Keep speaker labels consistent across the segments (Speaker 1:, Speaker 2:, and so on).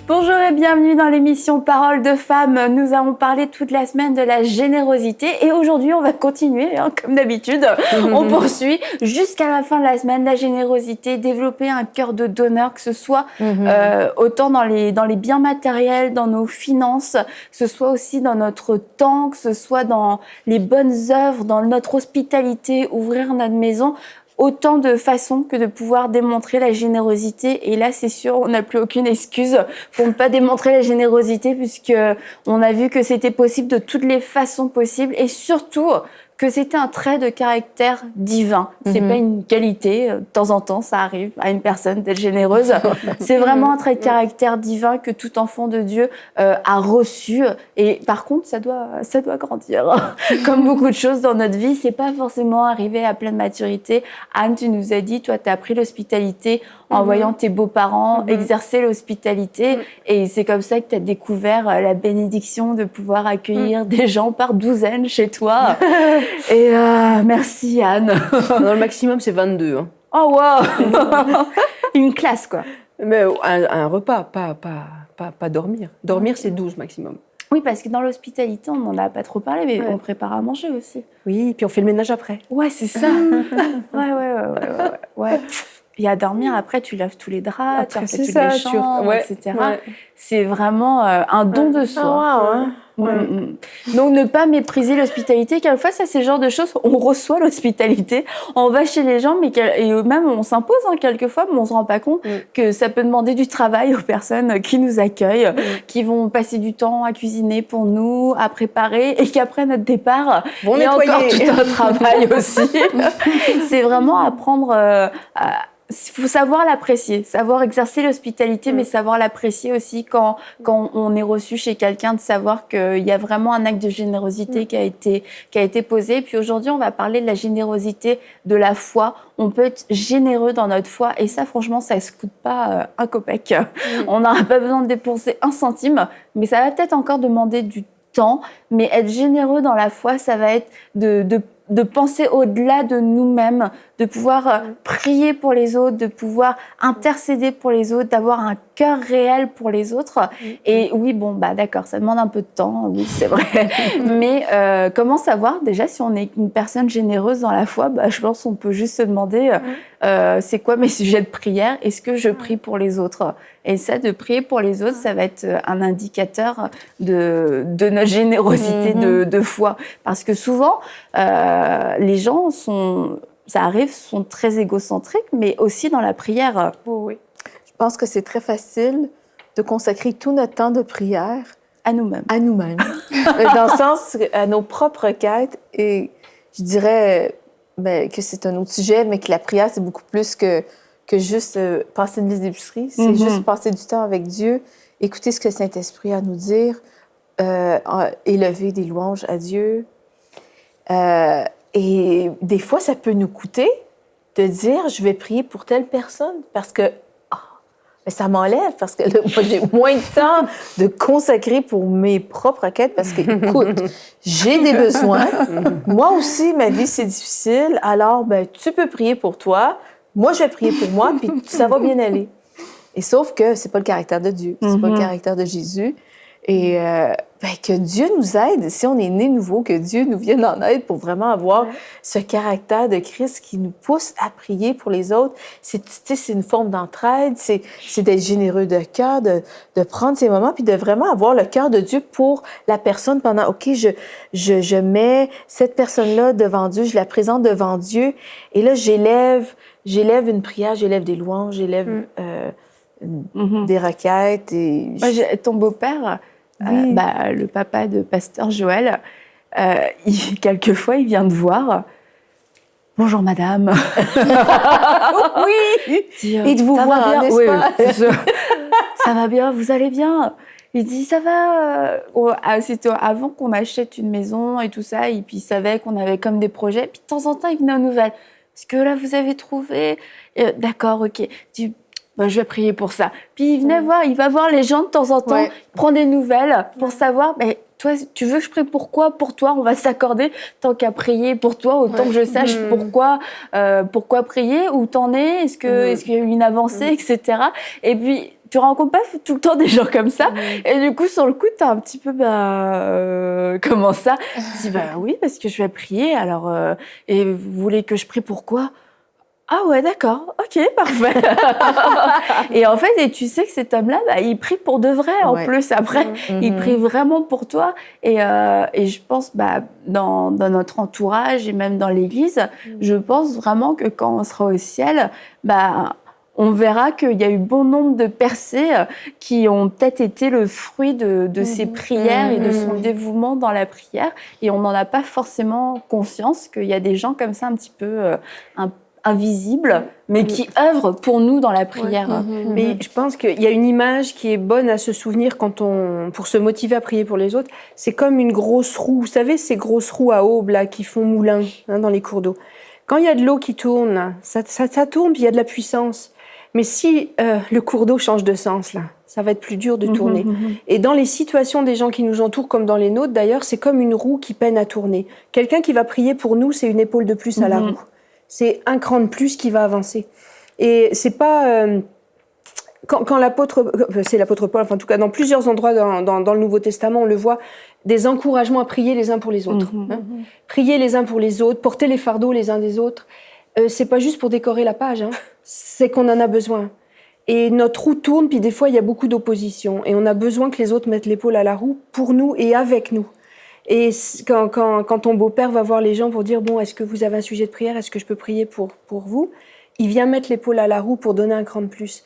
Speaker 1: Bonjour et bienvenue dans l'émission Paroles de femmes. Nous avons parlé toute la semaine de la générosité et aujourd'hui on va continuer, comme d'habitude. On poursuit jusqu'à la fin de la semaine la générosité, développer un cœur de donneur, que ce soit autant dans les biens matériels, dans nos finances, que ce soit aussi dans notre temps, que ce soit dans les bonnes œuvres, dans notre hospitalité, ouvrir notre maison. Autant de façons que de pouvoir démontrer la générosité. Et là, c'est sûr, on n'a plus aucune excuse pour ne pas démontrer la générosité puisque on a vu que c'était possible de toutes les façons possibles et surtout que c'était un trait de caractère divin. C'est pas une qualité, de temps en temps, ça arrive à une personne d'être généreuse. C'est vraiment un trait de caractère divin que tout enfant de Dieu a reçu. Et par contre, ça doit grandir. Comme beaucoup de choses dans notre vie, c'est pas forcément arrivé à pleine maturité. Anne, tu nous as dit, toi, tu as appris l'hospitalité en voyant tes beaux-parents exercer l'hospitalité. Et c'est comme ça que tu as découvert la bénédiction de pouvoir accueillir des gens par douzaines chez toi. Et merci Anne.
Speaker 2: Dans le maximum, c'est 22. Hein.
Speaker 1: Oh wow. Une classe quoi.
Speaker 2: Mais un repas, pas dormir. Dormir, c'est 12 maximum.
Speaker 1: Oui, parce que dans l'hospitalité, on n'en a pas trop parlé, mais on prépare à manger aussi.
Speaker 2: Oui, puis on fait le ménage après.
Speaker 1: Ouais, c'est ça. Ouais. Et à dormir, après, tu laves tous les draps,
Speaker 2: après,
Speaker 1: tu refais toutes les chambres, etc. Ouais. C'est vraiment un don de soi. Donc, ne pas mépriser l'hospitalité. Quelquefois, ça, c'est le genre de choses, on reçoit l'hospitalité, on va chez les gens, et même on s'impose quelquefois, mais on ne se rend pas compte que ça peut demander du travail aux personnes qui nous accueillent, qui vont passer du temps à cuisiner pour nous, à préparer, et qu'après notre départ, il y a encore tout un travail aussi. C'est vraiment apprendre il faut savoir l'apprécier, savoir exercer l'hospitalité, mais savoir l'apprécier aussi quand on est reçu chez quelqu'un, de savoir qu'il y a vraiment un acte de générosité qui a été posé. Puis aujourd'hui, on va parler de la générosité de la foi. On peut être généreux dans notre foi et ça, franchement, ça ne se coûte pas un copec. On n'aura pas besoin de dépenser un centime, mais ça va peut-être encore demander du temps. Mais être généreux dans la foi, ça va être de penser au-delà de nous-mêmes, de pouvoir prier pour les autres, de pouvoir intercéder pour les autres, d'avoir un cœur réel pour les autres. Et oui, d'accord, ça demande un peu de temps, oui, c'est vrai. Mais comment savoir déjà si on est une personne généreuse dans la foi? Je pense qu'on peut juste se demander c'est quoi mes sujets de prière? Est-ce que je prie pour les autres? Et ça, de prier pour les autres, ça va être un indicateur de notre générosité de foi. Parce que souvent, les gens sont très égocentriques, mais aussi dans la prière.
Speaker 3: Oui. Je pense que c'est très facile de consacrer tout notre temps de prière
Speaker 1: à nous-mêmes.
Speaker 3: Dans le sens, à nos propres quêtes. Et je dirais que c'est un autre sujet, mais que la prière, c'est beaucoup plus que juste passer une liste d'épicerie. C'est juste passer du temps avec Dieu, écouter ce que le Saint-Esprit a à nous dire, élever des louanges à Dieu. Et des fois, ça peut nous coûter de dire « je vais prier pour telle personne » parce que ça m'enlève, parce que là, moi, j'ai moins de temps de consacrer pour mes propres quêtes parce que, écoute, j'ai des besoins. Moi aussi, ma vie, c'est difficile. Alors, tu peux prier pour toi. Moi, je vais prier pour moi, puis ça va bien aller. Et sauf que c'est pas le caractère de Dieu. C'est pas le caractère de Jésus. Et que Dieu nous aide, si on est né nouveau, que Dieu nous vienne en aide pour vraiment avoir ce caractère de Christ qui nous pousse à prier pour les autres. C'est une forme d'entraide, c'est d'être généreux de cœur, de prendre ces moments, puis de vraiment avoir le cœur de Dieu pour la personne pendant, OK, je mets cette personne-là devant Dieu, je la présente devant Dieu, et là, j'élève une prière, j'élève des louanges, j'élève des requêtes. Et
Speaker 1: ton beau-père... Oui. Le papa de Pasteur Joël, quelquefois, il vient te voir. Bonjour madame.
Speaker 3: Oui. Et de vous voir, bien, n'est-ce pas?
Speaker 1: Oui, ça va bien, vous allez bien? Il dit ça va. C'était avant qu'on achète une maison et tout ça, et puis il savait qu'on avait comme des projets. Puis de temps en temps, il venait aux nouvelles. Est-ce que là, vous avez trouvé? D'accord, ok. Je vais prier pour ça. Puis il va voir les gens de temps en temps, il prend des nouvelles pour savoir, toi, tu veux que je prie pour quoi? Pour toi, on va s'accorder tant qu'à prier pour toi, autant que je sache pourquoi prier, où t'en es, est-ce qu'il y a eu une avancée, etc. Et puis, tu rencontres pas tout le temps des gens comme ça. Et du coup, sur le coup, t'as un petit peu, comment ça? Tu dis, oui, parce que je vais prier. Alors, et vous voulez que je prie pourquoi? Ah ouais, d'accord, ok, parfait. Et en fait, et tu sais que cet homme-là, il prie pour de vrai en plus. Après, il prie vraiment pour toi. Et je pense, dans notre entourage et même dans l'Église, je pense vraiment que quand on sera au ciel, on verra qu'il y a eu bon nombre de percées qui ont peut-être été le fruit de ses prières et de son dévouement dans la prière. Et on n'en a pas forcément conscience qu'il y a des gens comme ça un petit peu invisibles, mais qui œuvrent pour nous dans la prière.
Speaker 2: Mais je pense qu'il y a une image qui est bonne à se souvenir pour se motiver à prier pour les autres. C'est comme une grosse roue. Vous savez, ces grosses roues à aubes là, qui font moulin dans les cours d'eau. Quand il y a de l'eau qui tourne, ça tourne, puis il y a de la puissance. Mais si le cours d'eau change de sens, là, ça va être plus dur de tourner. Et dans les situations des gens qui nous entourent, comme dans les nôtres d'ailleurs, c'est comme une roue qui peine à tourner. Quelqu'un qui va prier pour nous, c'est une épaule de plus à la roue. C'est un cran de plus qui va avancer. Et c'est pas... Quand c'est l'apôtre Paul, enfin, en tout cas dans plusieurs endroits dans le Nouveau Testament, on le voit, des encouragements à prier les uns pour les autres. Prier les uns pour les autres, porter les fardeaux les uns des autres. C'est pas juste pour décorer la page, c'est qu'on en a besoin. Et notre roue tourne, puis des fois, il y a beaucoup d'opposition. Et on a besoin que les autres mettent l'épaule à la roue pour nous et avec nous. Et quand ton beau-père va voir les gens pour dire « Bon, est-ce que vous avez un sujet de prière? Est-ce que je peux prier pour vous ?» Il vient mettre l'épaule à la roue pour donner un cran de plus.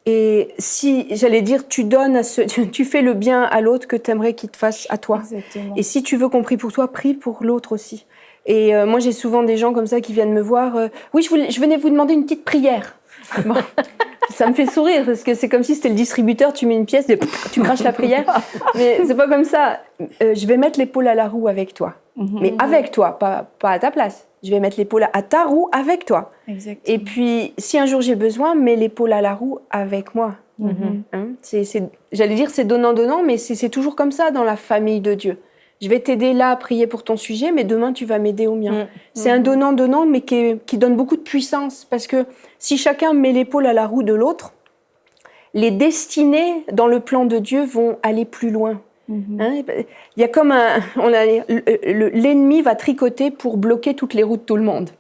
Speaker 2: Et si, j'allais dire, tu fais le bien à l'autre que tu aimerais qu'il te fasse à toi. Exactement. Et si tu veux qu'on prie pour toi, prie pour l'autre aussi. Et moi, j'ai souvent des gens comme ça qui viennent me voir. Oui, je venais vous demander une petite prière. Bon. Ça me fait sourire parce que c'est comme si c'était le distributeur, tu mets une pièce, tu craches la prière. Mais c'est pas comme ça. Je vais mettre l'épaule à la roue avec toi. Mais avec toi, pas à ta place. Je vais mettre l'épaule à ta roue avec toi. Exactement. Et puis, si un jour j'ai besoin, mets l'épaule à la roue avec moi. J'allais dire c'est donnant-donnant, mais c'est toujours comme ça dans la famille de Dieu. Je vais t'aider là à prier pour ton sujet, mais demain, tu vas m'aider au mien. C'est un donnant-donnant, mais qui donne beaucoup de puissance. Parce que si chacun met l'épaule à la roue de l'autre, les destinées dans le plan de Dieu vont aller plus loin. Il y a comme l'ennemi va tricoter pour bloquer toutes les roues de tout le monde.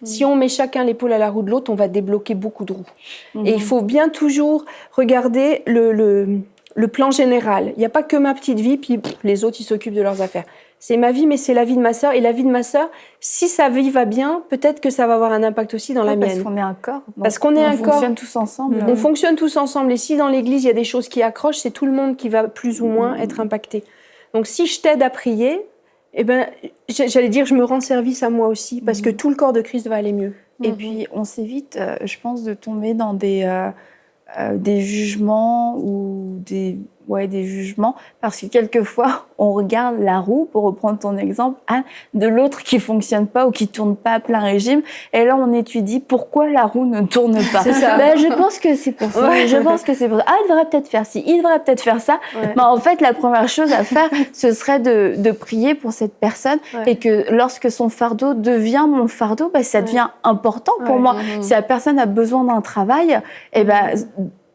Speaker 2: Si on met chacun l'épaule à la roue de l'autre, on va débloquer beaucoup de roues. Et il faut bien toujours regarder le plan général. Il n'y a pas que ma petite vie, puis les autres, ils s'occupent de leurs affaires. C'est ma vie, mais c'est la vie de ma sœur. Et la vie de ma sœur, si sa vie va bien, peut-être que ça va avoir un impact aussi dans la mienne.
Speaker 1: Parce qu'on est un corps.
Speaker 2: Parce qu'on est un corps.
Speaker 1: On fonctionne tous ensemble.
Speaker 2: On fonctionne tous ensemble. Et si dans l'Église, il y a des choses qui accrochent, c'est tout le monde qui va plus ou moins être impacté. Donc si je t'aide à prier, j'allais dire, je me rends service à moi aussi, parce que tout le corps de Christ va aller mieux.
Speaker 1: Et puis, on s'évite, je pense, de tomber dans des jugements ou des jugements, parce que quelquefois on regarde la roue, pour reprendre ton exemple, de l'autre qui fonctionne pas ou qui tourne pas à plein régime, et là on étudie pourquoi la roue ne tourne pas.
Speaker 2: C'est ça.
Speaker 1: Je pense que c'est pour ça. Je pense que c'est pour ça. Il devrait peut-être faire ci, il devrait peut-être faire ça. En fait, la première chose à faire, ce serait de prier pour cette personne, et que lorsque son fardeau devient mon fardeau, ça devient important pour moi. Si la personne a besoin d'un travail,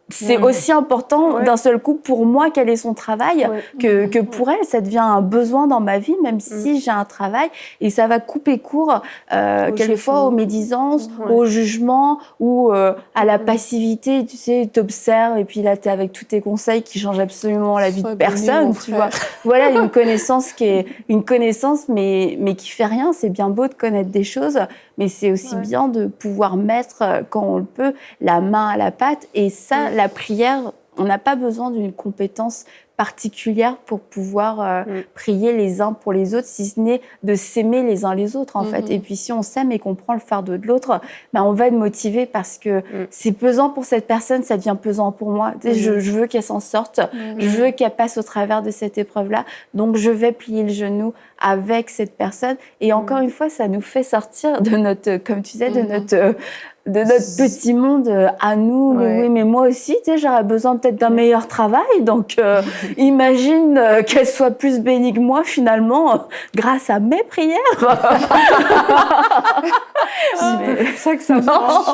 Speaker 1: c'est aussi important d'un seul coup pour moi quel est son travail que pour elle. Ça devient un besoin dans ma vie, même si j'ai un travail, et ça va couper court quelquefois aux médisances, au jugement ou à la passivité. Tu sais, t'observes et puis là t'es avec tous tes conseils qui changent absolument la vie de personne. Tu vois, voilà une connaissance mais qui fait rien. C'est bien beau de connaître des choses, mais c'est aussi bien de pouvoir mettre quand on le peut la main à la pâte. Et ça, la prière, on n'a pas besoin d'une compétence particulière pour pouvoir prier les uns pour les autres, si ce n'est de s'aimer les uns les autres, en fait. Et puis, si on s'aime et qu'on prend le fardeau de l'autre, on va être motivé parce que c'est pesant pour cette personne, ça devient pesant pour moi. Tu sais, je veux qu'elle s'en sorte, je veux qu'elle passe au travers de cette épreuve-là, donc je vais plier le genou avec cette personne. Et encore une fois, ça nous fait sortir de notre, comme tu disais, de notre petit monde à nous. Oui, mais moi aussi, tu sais, j'aurais besoin peut-être d'un meilleur travail. Donc, imagine qu'elle soit plus bénie que moi, finalement, grâce à mes prières.
Speaker 2: C'est ça que ça marche.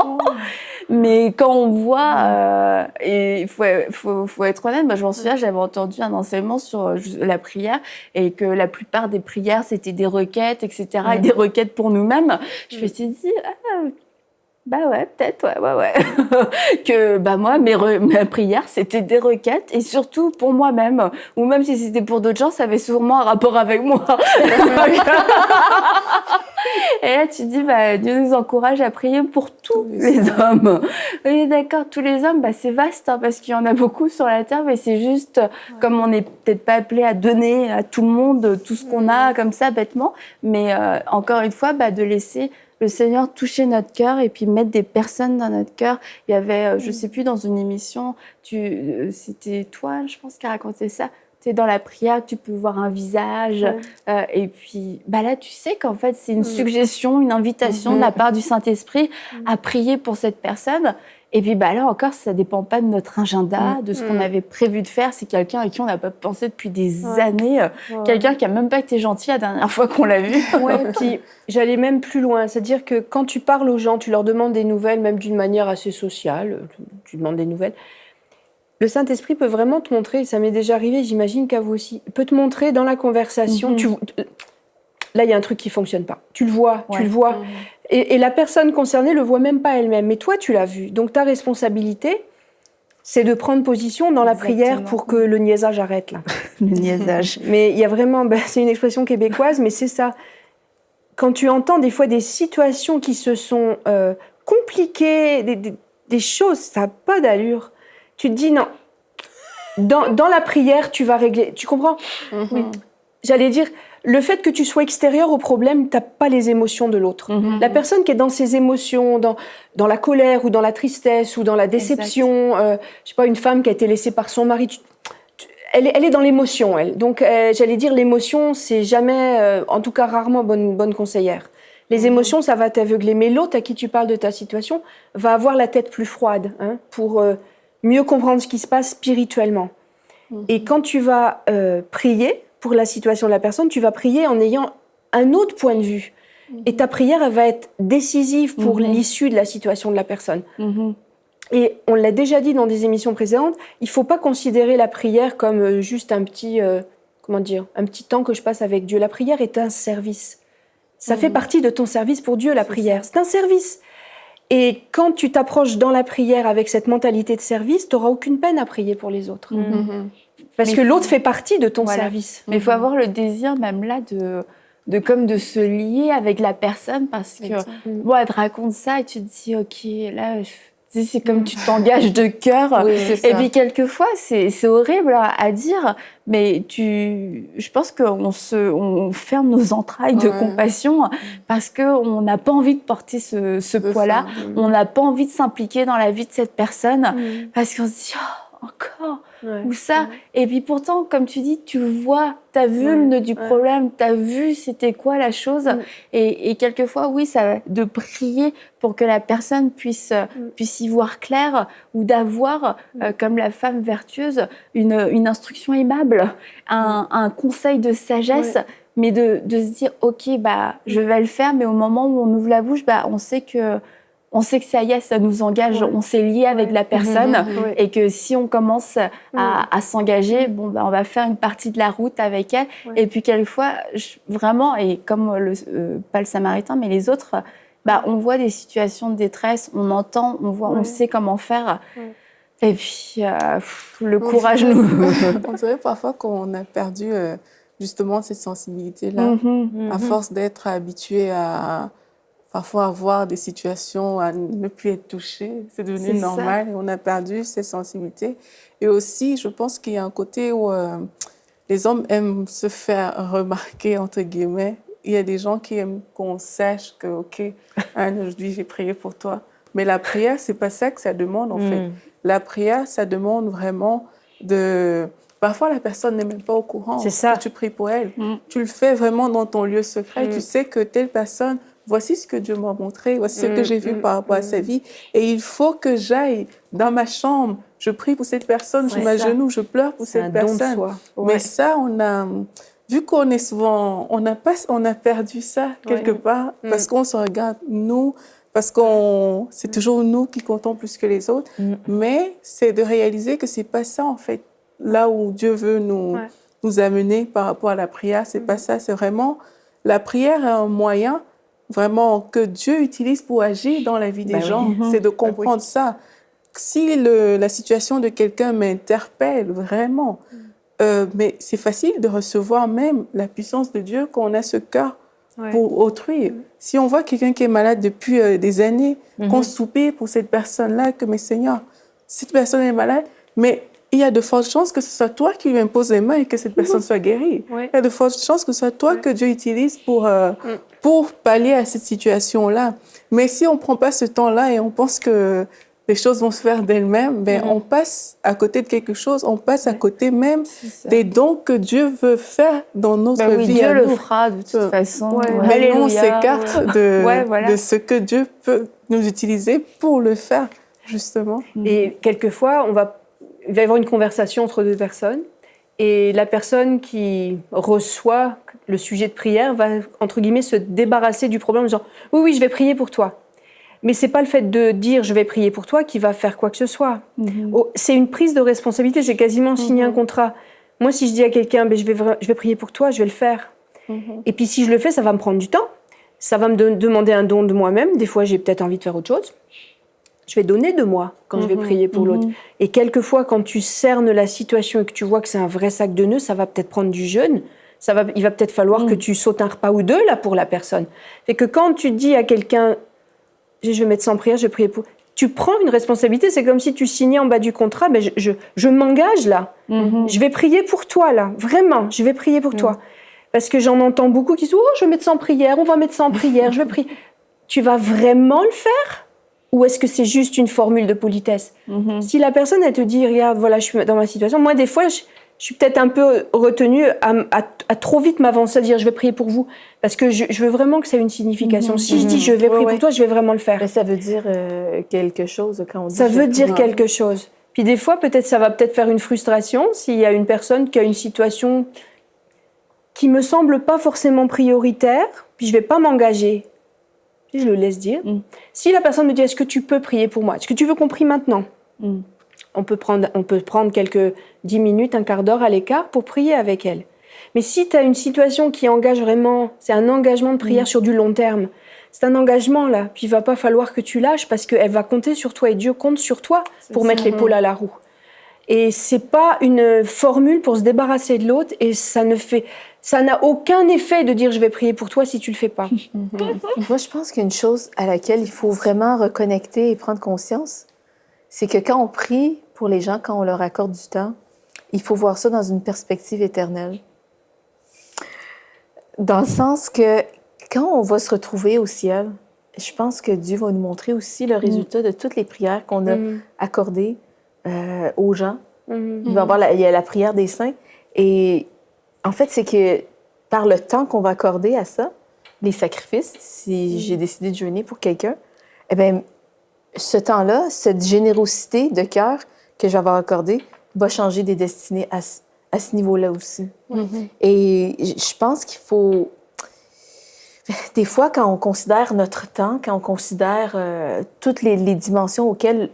Speaker 1: Mais quand on voit, et il faut être honnête, moi je m'en souviens, j'avais entendu un enseignement sur la prière et que la plupart des prières c'était des requêtes, etc. Et des requêtes pour nous-mêmes. Je me suis dit, bah ouais, peut-être, ouais. Que moi, ma prière, c'était des requêtes et surtout pour moi-même. Ou même si c'était pour d'autres gens, ça avait sûrement un rapport avec moi. Et là, tu dis, Dieu nous encourage à prier pour tous les hommes. Oui, d'accord, tous les hommes, c'est vaste, parce qu'il y en a beaucoup sur la terre, mais c'est juste, comme on n'est peut-être pas appelé à donner à tout le monde tout ce qu'on a, comme ça, bêtement, mais encore une fois, de laisser le Seigneur toucher notre cœur et puis mettre des personnes dans notre cœur. Il y avait, je sais plus, dans une émission, c'était toi, je pense, qui racontait ça. Tu es dans la prière, tu peux voir un visage. Et puis, là, tu sais qu'en fait, c'est une suggestion, une invitation de la part du Saint-Esprit à prier pour cette personne. Et puis, là encore, ça dépend pas de notre agenda, de ce qu'on avait prévu de faire. C'est quelqu'un à qui on n'a pas pensé depuis des années. Quelqu'un qui a même pas été gentil la dernière fois qu'on l'a vu.
Speaker 2: Puis, j'allais même plus loin. C'est-à-dire que quand tu parles aux gens, tu leur demandes des nouvelles, même d'une manière assez sociale. Tu demandes des nouvelles. Le Saint-Esprit peut vraiment te montrer, ça m'est déjà arrivé, j'imagine qu'à vous aussi, peut te montrer dans la conversation, là il y a un truc qui fonctionne pas. Tu le vois. Et la personne concernée le voit même pas elle-même, mais toi tu l'as vu. Donc ta responsabilité, c'est de prendre position dans la prière pour que le niaisage arrête là.
Speaker 1: Le niaisage.
Speaker 2: Mais il y a vraiment, c'est une expression québécoise, mais c'est ça. Quand tu entends des fois des situations qui se sont compliquées, des choses, ça n'a pas d'allure. Tu te dis non. Dans la prière, tu vas régler. Tu comprends? Oui. J'allais dire, le fait que tu sois extérieur au problème, tu n'as pas les émotions de l'autre. La personne qui est dans ses émotions, dans la colère ou dans la tristesse ou dans la déception, je sais pas, une femme qui a été laissée par son mari, elle est dans l'émotion, elle. Donc, j'allais dire, l'émotion, c'est jamais, en tout cas rarement, bonne conseillère. Les émotions, ça va t'aveugler. Mais l'autre à qui tu parles de ta situation va avoir la tête plus froide pour mieux comprendre ce qui se passe spirituellement. Et quand tu vas prier pour la situation de la personne, tu vas prier en ayant un autre point de vue. Et ta prière, elle va être décisive pour l'issue de la situation de la personne. Et on l'a déjà dit dans des émissions précédentes, il ne faut pas considérer la prière comme juste un petit temps que je passe avec Dieu. La prière est un service. Ça fait partie de ton service pour Dieu, la prière. C'est un service. Et quand tu t'approches dans la prière avec cette mentalité de service, tu n'auras aucune peine à prier pour les autres. Parce que l'autre fait partie de ton service.
Speaker 1: Mais il faut avoir le désir même là de se lier avec la personne parce que elle te raconte ça et tu te dis ok, là c'est comme tu t'engages de cœur. Et puis quelquefois c'est horrible à dire, mais je pense qu'on ferme nos entrailles de compassion parce qu'on n'a pas envie de porter ce poids-là. On n'a pas envie de s'impliquer dans la vie de cette personne parce qu'on se dit encore ou ça. Et puis pourtant, comme tu dis, tu vois, t'as vu le nœud du problème, t'as vu c'était quoi la chose. Et quelquefois, oui, ça de prier pour que la personne puisse y voir clair ou d'avoir, comme la femme vertueuse, une instruction aimable, un conseil de sagesse, mais de se dire, ok, je vais le faire, mais au moment où on ouvre la bouche, on sait que ça y est, ça nous engage, on s'est lié avec la personne et que si on commence à s'engager, on va faire une partie de la route avec elle. Et puis quelquefois, vraiment, et comme pas le Samaritain, mais les autres, on voit des situations de détresse, on entend, on voit, on sait comment faire. Et puis, le courage nous...
Speaker 4: On dirait parfois qu'on a perdu justement cette sensibilité-là, à force d'être habitué à... Parfois, avoir des situations à ne plus être touché, c'est devenu normal. Et on a perdu cette sensibilité. Et aussi, je pense qu'il y a un côté où les hommes aiment se faire remarquer, entre guillemets. Il y a des gens qui aiment qu'on sache que, OK, aujourd'hui, j'ai prié pour toi. Mais la prière, c'est pas ça que ça demande, en fait. La prière, ça demande vraiment de... Parfois, la personne n'est même pas au courant que tu pries pour elle. Tu le fais vraiment dans ton lieu secret. Tu sais que telle personne... Voici ce que Dieu m'a montré, voici ce que j'ai vu par rapport à sa vie. Et il faut que j'aille dans ma chambre, je prie pour cette personne, je m'agenouille, je pleure pour cette personne. Mais ça, vu qu'on est souvent, on a perdu ça quelque part, parce qu'on se regarde, nous, parce que c'est toujours nous qui comptons plus que les autres. Mais c'est de réaliser que c'est pas ça, en fait, là où Dieu veut nous amener par rapport à la prière. C'est pas ça. C'est vraiment, la prière est un moyen vraiment que Dieu utilise pour agir dans la vie des gens. C'est de comprendre ça. Si la situation de quelqu'un m'interpelle vraiment, mais c'est facile de recevoir même la puissance de Dieu quand on a ce cœur pour autrui. Si on voit quelqu'un qui est malade depuis des années, qu'on soupire pour cette personne-là, que, mais Seigneur, cette personne est malade, mais il y a de fortes chances que ce soit toi qui lui imposes les mains et que cette personne soit guérie. Il y a de fortes chances que ce soit toi que Dieu utilise pour pallier à cette situation-là. Mais si on ne prend pas ce temps-là et on pense que les choses vont se faire d'elles-mêmes, ben on passe à côté de quelque chose, on passe à côté même des dons que Dieu veut faire dans notre vie.
Speaker 1: Dieu le fera de toute façon.
Speaker 4: Mais nous, on s'écarte de ce que Dieu peut nous utiliser pour le faire, justement.
Speaker 2: Et quelquefois, il va y avoir une conversation entre deux personnes, et la personne qui reçoit le sujet de prière va, entre guillemets, se débarrasser du problème en disant « Oui, je vais prier pour toi ». Mais ce n'est pas le fait de dire « je vais prier pour toi » qui va faire quoi que ce soit. C'est une prise de responsabilité, c'est quasiment signer un contrat. Moi, si je dis à quelqu'un « je vais prier pour toi », je vais le faire. Et puis si je le fais, ça va me prendre du temps. Ça va me demander un don de moi-même. Des fois, j'ai peut-être envie de faire autre chose. Je vais donner de moi quand je vais prier pour l'autre. Et quelquefois, quand tu cernes la situation et que tu vois que c'est un vrai sac de nœuds, ça va peut-être prendre du jeûne. Il va peut-être falloir que tu sautes un repas ou deux là, pour la personne. Fait que quand tu dis à quelqu'un « je vais mettre ça en prière, je vais prier pour... » Tu prends une responsabilité, c'est comme si tu signais en bas du contrat, ben je m'engage là. Je vais prier pour toi là, vraiment, je vais prier pour toi. Parce que j'en entends beaucoup qui disent « oh, je vais mettre ça en prière, on va mettre ça en prière, je vais prier. » Tu vas vraiment le faire ? Ou est-ce que c'est juste une formule de politesse ? Si la personne, elle te dit « regarde, voilà, je suis dans ma situation », moi, des fois, je suis peut-être un peu retenue à trop vite m'avancer, à dire « je vais prier pour vous ». Parce que je veux vraiment que ça ait une signification. Si je dis « je vais prier pour toi », je vais vraiment le faire.
Speaker 3: Mais ça veut dire quelque chose quand on dit...
Speaker 2: Ça veut dire quelque chose. Puis des fois, ça va peut-être faire une frustration s'il y a une personne qui a une situation qui me semble pas forcément prioritaire, puis je vais pas m'engager. Puis je le laisse dire. Si la personne me dit « est-ce que tu peux prier pour moi ? Est-ce que tu veux qu'on prie maintenant ?» On peut prendre quelques 10 minutes, un quart d'heure à l'écart pour prier avec elle. Mais si tu as une situation qui engage vraiment, c'est un engagement de prière sur du long terme, c'est un engagement là, puis il va pas falloir que tu lâches parce qu'elle va compter sur toi et Dieu compte sur toi pour mettre l'épaule à la roue. Et c'est pas une formule pour se débarrasser de l'autre et ça n'a aucun effet de dire je vais prier pour toi si tu le fais pas.
Speaker 3: Moi, je pense qu'une chose à laquelle il faut vraiment reconnecter et prendre conscience, c'est que quand on prie pour les gens, quand on leur accorde du temps, il faut voir ça dans une perspective éternelle. Dans le sens que quand on va se retrouver au ciel, je pense que Dieu va nous montrer aussi le résultat de toutes les prières qu'on a accordées aux gens. Il va y avoir il y a la prière des saints. Et en fait, c'est que par le temps qu'on va accorder à ça, les sacrifices, si j'ai décidé de jeûner pour quelqu'un, eh bien, ce temps-là, cette générosité de cœur que je vais avoir accordée va changer des destinées à ce niveau-là aussi. Et je pense qu'il faut... Des fois, quand on considère notre temps, quand on considère toutes les dimensions auxquelles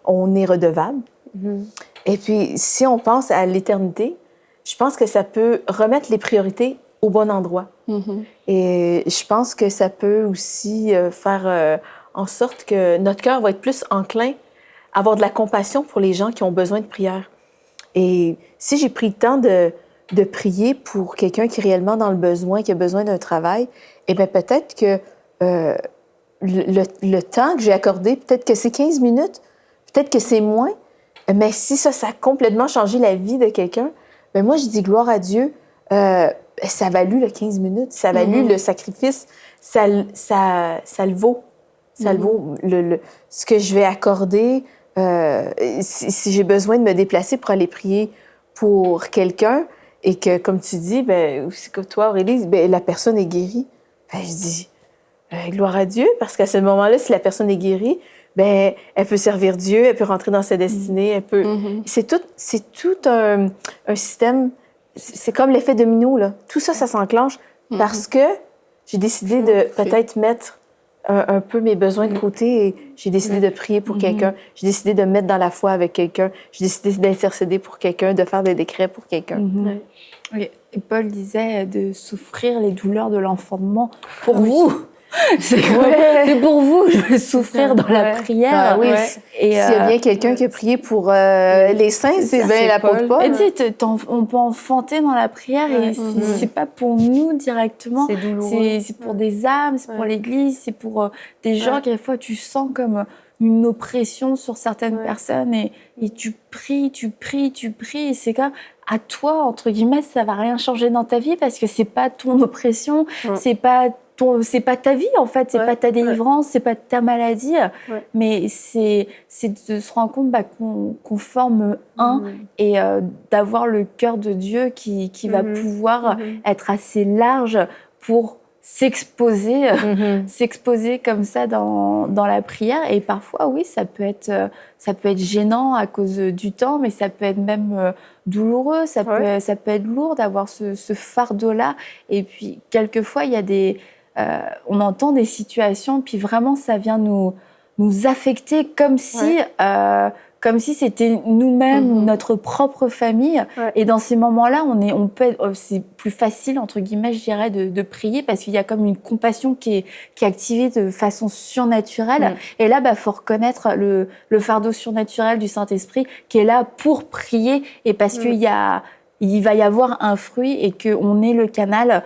Speaker 3: on est redevable, et puis si on pense à l'éternité, je pense que ça peut remettre les priorités au bon endroit. Et je pense que ça peut aussi faire en sorte que notre cœur va être plus enclin à avoir de la compassion pour les gens qui ont besoin de prière. Et si j'ai pris le temps de prier pour quelqu'un qui est réellement dans le besoin, qui a besoin d'un travail, eh bien peut-être que le temps que j'ai accordé, peut-être que c'est 15 minutes, peut-être que c'est moins, mais si ça a complètement changé la vie de quelqu'un, bien moi, je dis gloire à Dieu, ça a valu le 15 minutes, ça a valu le sacrifice, ça le vaut. Ça le vaut. Ce que je vais accorder, si j'ai besoin de me déplacer pour aller prier pour quelqu'un et que, comme tu dis, ben, c'est comme toi, Aurélie, ben, la personne est guérie, ben, je dis gloire à Dieu, parce qu'à ce moment-là, si la personne est guérie, ben, elle peut servir Dieu, elle peut rentrer dans sa destinée, elle peut... C'est tout un système, c'est comme l'effet domino, là. Tout ça, ça s'enclenche parce que j'ai décidé de peut-être mettre un peu mes besoins de côté et j'ai décidé de prier pour quelqu'un. J'ai décidé de me mettre dans la foi avec quelqu'un. J'ai décidé d'intercéder pour quelqu'un, de faire des décrets pour quelqu'un.
Speaker 1: Oui. Et Paul disait de souffrir les douleurs de l'enfantement pour vous. C'est pour vous, je vais souffrir dans la prière.
Speaker 3: Oui. Et s'il y a bien quelqu'un qui a prié pour les saints, c'est bien l'apôtre Paul.
Speaker 1: Et tu sais, on peut enfanter dans la prière et c'est pas pour nous directement.
Speaker 2: C'est douloureux.
Speaker 1: C'est pour des âmes, c'est pour l'Église, c'est pour des gens qui, des fois, tu sens comme une oppression sur certaines personnes et tu pries. Et c'est comme à toi, entre guillemets, ça va rien changer dans ta vie parce que c'est pas ton oppression, c'est pas ta vie en fait, c'est pas ta délivrance, c'est pas ta maladie, mais c'est de se rendre compte qu'on forme un et d'avoir le cœur de Dieu qui va pouvoir être assez large pour s'exposer comme ça dans la prière. Et parfois, oui, ça peut être gênant à cause du temps, mais ça peut être même douloureux, ça peut être lourd d'avoir ce fardeau-là. Et puis, quelquefois, il y a on entend des situations, puis vraiment, ça vient nous affecter comme si c'était nous-mêmes, notre propre famille. Et dans ces moments-là, c'est plus facile, entre guillemets, je dirais, de prier parce qu'il y a comme une compassion qui est activée de façon surnaturelle. Et là, faut reconnaître le fardeau surnaturel du Saint-Esprit qui est là pour prier et parce il va y avoir un fruit et qu'on est le canal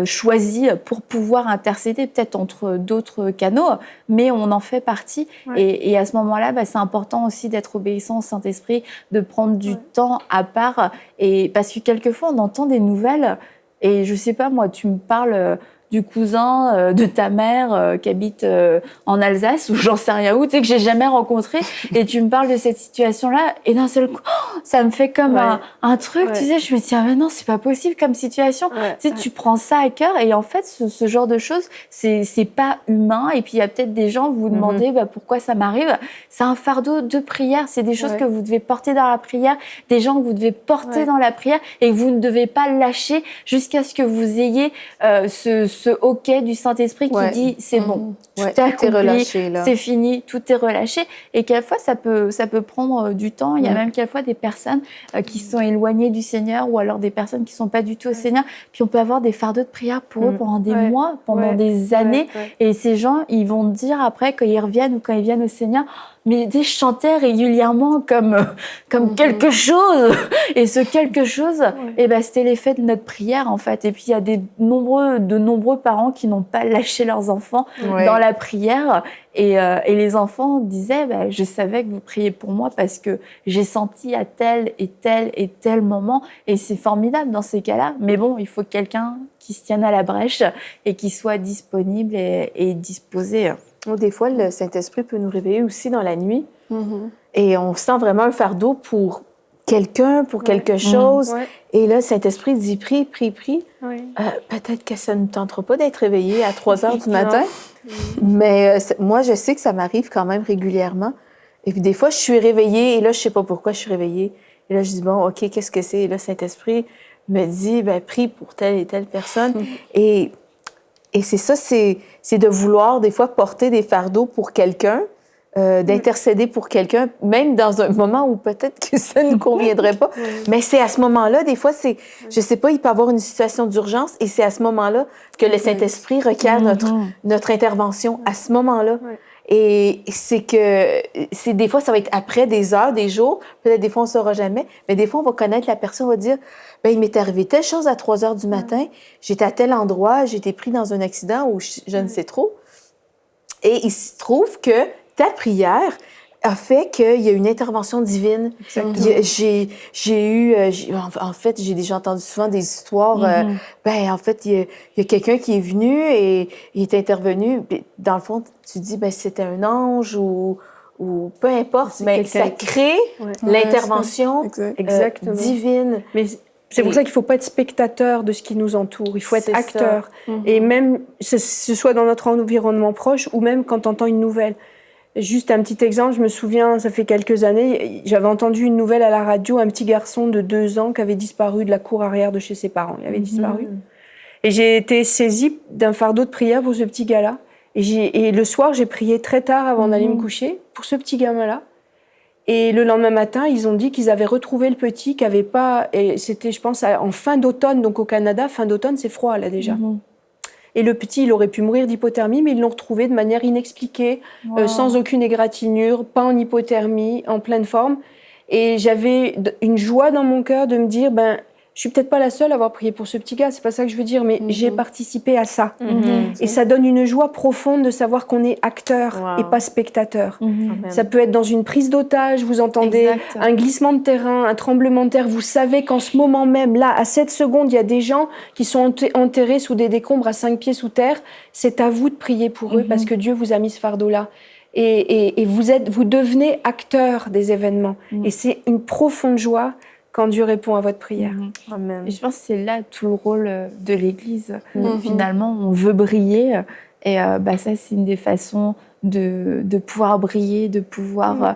Speaker 1: choisi pour pouvoir intercéder peut-être entre d'autres canaux, mais on en fait partie. Et à ce moment-là, c'est important aussi d'être obéissant au Saint-Esprit, de prendre du temps à part. Et parce que quelquefois, on entend des nouvelles et je sais pas, moi, tu me parles du cousin de ta mère qui habite en Alsace ou j'en sais rien où, tu sais, que j'ai jamais rencontré, et tu me parles de cette situation-là et d'un seul coup, ça me fait comme un truc, tu sais, je me dis mais non, c'est pas possible comme situation. Tu sais, tu prends ça à cœur et en fait, ce genre de choses, c'est pas humain. Et puis il y a peut-être des gens, vous vous demandez pourquoi ça m'arrive. C'est un fardeau de prière, c'est des choses que vous devez porter dans la prière, des gens que vous devez porter dans la prière et que vous ne devez pas lâcher jusqu'à ce que vous ayez ce hoquet du Saint-Esprit qui dit c'est bon, tout est accompli, c'est fini, tout est relâché. Et quelquefois ça peut prendre du temps. Il y a même quelquefois des personnes qui sont éloignées du Seigneur ou alors des personnes qui sont pas du tout au Seigneur. Puis on peut avoir des fardeaux de prière pour eux pendant des mois, pendant des années. Et ces gens, ils vont dire après quand ils reviennent ou quand ils viennent au Seigneur, mais je chantais régulièrement comme quelque chose. Et ce quelque chose, c'était l'effet de notre prière, en fait. Et puis, il y a de nombreux parents qui n'ont pas lâché leurs enfants dans la prière. Et les enfants disaient, je savais que vous priez pour moi parce que j'ai senti à tel et tel et tel moment. Et c'est formidable dans ces cas-là. Mais bon, il faut quelqu'un qui se tienne à la brèche et qui soit disponible et disposé.
Speaker 3: Des fois, le Saint-Esprit peut nous réveiller aussi dans la nuit. Et on sent vraiment un fardeau pour quelqu'un, pour quelque chose. Et là, le Saint-Esprit dit, prie. Peut-être que ça ne tentera pas d'être réveillé à 3 heures du matin. Mais moi, je sais que ça m'arrive quand même régulièrement. Et puis des fois, je suis réveillée et là, je ne sais pas pourquoi je suis réveillée. Et là, je dis, bon, OK, qu'est-ce que c'est? Et là, le Saint-Esprit me dit, prie pour telle et telle personne. Et c'est ça, c'est de vouloir des fois porter des fardeaux pour quelqu'un, d'intercéder pour quelqu'un, même dans un moment où peut-être que ça ne conviendrait pas. Mais c'est à ce moment-là, des fois, je sais pas, il peut y avoir une situation d'urgence et c'est à ce moment-là que le Saint-Esprit requiert notre intervention, à ce moment-là. Et des fois, ça va être après des heures, des jours, peut-être des fois, on ne saura jamais, mais des fois, on va connaître la personne, on va dire, il m'est arrivé telle chose à 3 heures du matin, j'étais à tel endroit, j'ai été pris dans un accident ou je ne sais trop. Et il se trouve que ta prière a fait qu'il y a une intervention divine. J'ai déjà entendu souvent des histoires. En fait, il y a quelqu'un qui est venu et il est intervenu. Dans le fond, tu dis, c'était un ange ou peu importe, mais ça crée l'intervention divine.
Speaker 2: Mais c'est pour ça qu'il ne faut pas être spectateur de ce qui nous entoure. Il faut être acteur. Et même, ce soit dans notre environnement proche ou même quand on entend une nouvelle. Juste un petit exemple, je me souviens, ça fait quelques années, j'avais entendu une nouvelle à la radio, un petit garçon de 2 ans qui avait disparu de la cour arrière de chez ses parents. Il avait disparu. Et j'ai été saisie d'un fardeau de prière pour ce petit gars-là. Et le soir, j'ai prié très tard avant d'aller me coucher pour ce petit gamin-là. Et le lendemain matin, ils ont dit qu'ils avaient retrouvé le petit qui n'avait pas... Et c'était, je pense, en fin d'automne. Donc au Canada, fin d'automne, c'est froid là déjà. Et le petit, il aurait pu mourir d'hypothermie, mais ils l'ont retrouvé de manière inexpliquée, sans aucune égratignure, pas en hypothermie, en pleine forme. Et j'avais une joie dans mon cœur de me dire, je suis peut-être pas la seule à avoir prié pour ce petit gars, c'est pas ça que je veux dire, mais j'ai participé à ça. Et ça donne une joie profonde de savoir qu'on est acteur et pas spectateur. Ça peut être dans une prise d'otage, vous entendez un glissement de terrain, un tremblement de terre, vous savez qu'en ce moment même, là, à cette seconde, il y a des gens qui sont enterrés sous des décombres à 5 pieds sous terre. C'est à vous de prier pour eux parce que Dieu vous a mis ce fardeau-là. Et vous devenez acteur des événements. Et c'est une profonde joie quand Dieu répond à votre prière.
Speaker 3: Amen.
Speaker 1: Et je pense que c'est là tout le rôle de l'Église. Finalement, on veut briller. Et ça, c'est une des façons de pouvoir briller, de pouvoir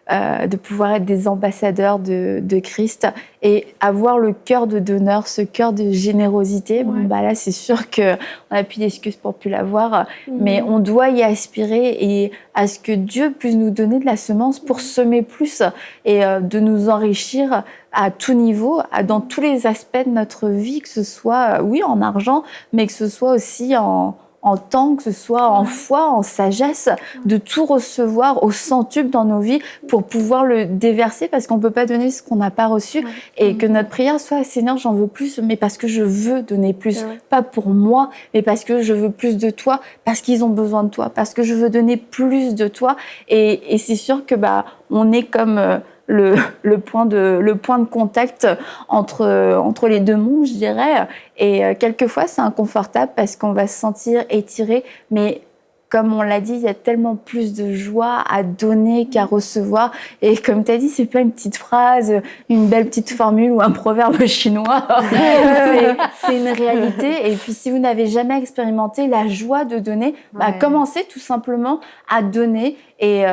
Speaker 1: être des ambassadeurs de Christ et avoir le cœur de donneur, ce cœur de générosité. Là, c'est sûr qu'on n'a plus d'excuses pour plus l'avoir, mais on doit y aspirer et à ce que Dieu puisse nous donner de la semence pour semer plus et de nous enrichir à tout niveau, dans tous les aspects de notre vie, que ce soit, en argent, mais que ce soit aussi en temps, que ce soit en foi, en sagesse, de tout recevoir au centuple dans nos vies pour pouvoir le déverser, parce qu'on ne peut pas donner ce qu'on n'a pas reçu, et que notre prière soit « Seigneur, j'en veux plus, mais parce que je veux donner plus, pas pour moi, mais parce que je veux plus de toi, parce qu'ils ont besoin de toi, parce que je veux donner plus de toi ». Et c'est sûr que on est comme... le point de contact entre les deux mondes, je dirais. Et quelquefois, c'est inconfortable parce qu'on va se sentir étiré, mais comme on l'a dit, il y a tellement plus de joie à donner qu'à recevoir. Et comme tu as dit, c'est pas une petite phrase, une belle petite formule ou un proverbe chinois. C'est une réalité. Et puis, si vous n'avez jamais expérimenté la joie de donner, commencez tout simplement à donner et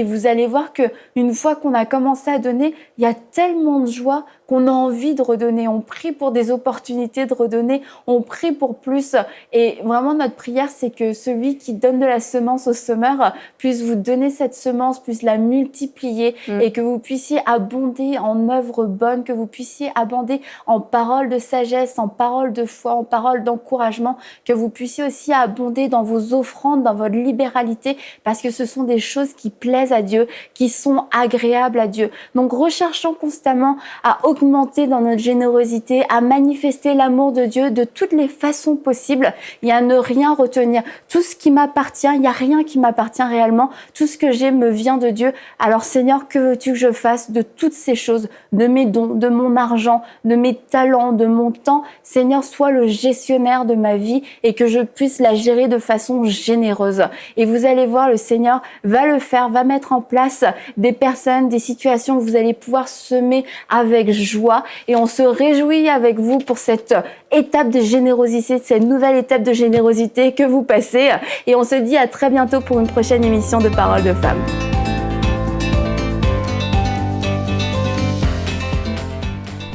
Speaker 1: vous allez voir que une fois qu'on a commencé à donner, il y a tellement de joie qu'on a envie de redonner. On prie pour des opportunités de redonner, on prie pour plus. Et vraiment, notre prière, c'est que celui qui donne de la semence au semeur puisse vous donner cette semence, puisse la multiplier et que vous puissiez abonder en œuvres bonnes, que vous puissiez abonder en paroles de sagesse, en paroles de foi, en paroles d'encouragement, que vous puissiez aussi abonder dans vos offrandes, dans votre libéralité, parce que ce sont des choses qui plaisent à Dieu, qui sont agréables à Dieu. Donc, recherchons constamment à augmenter dans notre générosité, à manifester l'amour de Dieu de toutes les façons possibles et à ne rien retenir. Tout ce qui m'appartient, il n'y a rien qui m'appartient réellement. Tout ce que j'ai me vient de Dieu. Alors Seigneur, que veux-tu que je fasse de toutes ces choses, de mes dons, de mon argent, de mes talents, de mon temps? Seigneur, sois le gestionnaire de ma vie et que je puisse la gérer de façon généreuse. Et vous allez voir, le Seigneur va le faire, va mettre en place des personnes, des situations que vous allez pouvoir semer avec joie. Et on se réjouit avec vous pour cette étape de générosité, cette nouvelle étape de générosité que vous passez. Et on se dit à très bientôt pour une prochaine émission de Paroles de Femmes.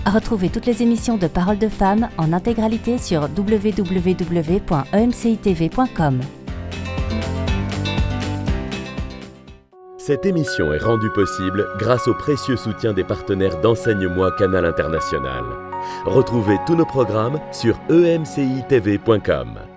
Speaker 5: Retrouvez toutes les émissions de Paroles de Femmes en intégralité sur www.emcitv.com.
Speaker 6: Cette émission est rendue possible grâce au précieux soutien des partenaires d'Enseigne-moi Canal International. Retrouvez tous nos programmes sur emcitv.com.